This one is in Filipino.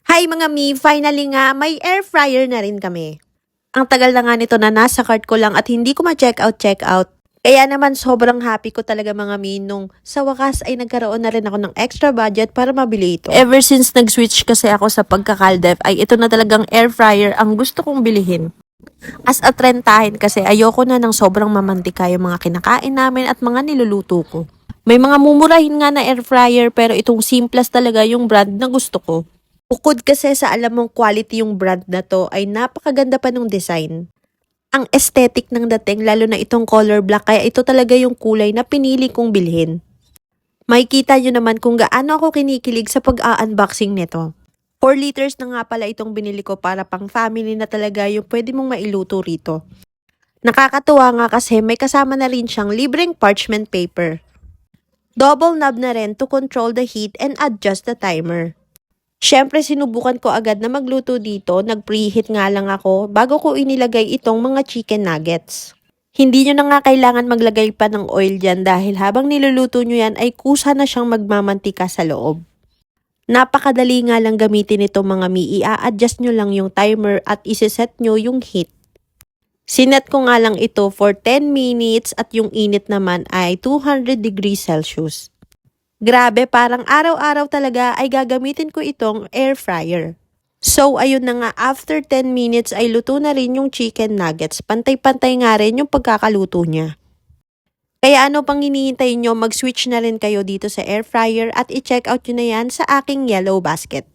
Hi mga mi! Finally nga, may air fryer na rin kami. Ang tagal na nga nito na nasa cart ko lang at hindi ko ma-check out. Kaya naman sobrang happy ko talaga mga mi nung sa wakas ay nagkaroon na rin ako ng extra budget para mabili ito. Ever since nag-switch kasi ako sa pagkakaldef ay ito na talagang air fryer ang gusto kong bilihin. As a trentahin kasi ayoko na ng sobrang mamantika yung mga kinakain namin at mga niluluto ko. May mga mumurahin nga na air fryer pero itong Simplas talaga yung brand na gusto ko. Bukod kasi sa alam mong quality yung brand na to ay napakaganda pa ng design. Ang aesthetic ng dating lalo na itong color black kaya ito talaga yung kulay na pinili kong bilhin. Makikita nyo naman kung gaano ako kinikilig sa pag-unboxing nito. 4 liters na nga pala itong binili ko para pang family na talaga yung pwede mong mailuto rito. Nakakatuwa nga kasi may kasama na rin siyang libreng parchment paper. Double knob na rin to control the heat and adjust the timer. Siyempre, sinubukan ko agad na magluto dito. Nag-preheat nga lang ako bago ko inilagay itong mga chicken nuggets. Hindi nyo na nga kailangan maglagay pa ng oil dyan dahil habang niluluto nyo yan ay kusa na siyang magmamantika sa loob. Napakadali nga lang gamitin ito mga mi. I-adjust nyo lang yung timer at isiset nyo yung heat. Sinet ko nga lang ito for 10 minutes at yung init naman ay 200 degrees Celsius. Grabe, parang araw-araw talaga ay gagamitin ko itong air fryer. So, ayun na nga, after 10 minutes ay luto na rin yung chicken nuggets. Pantay-pantay nga rin yung pagkakaluto niya. Kaya ano pang hinihintay nyo, mag-switch na rin kayo dito sa air fryer at i-check out nyo na yan sa aking yellow basket.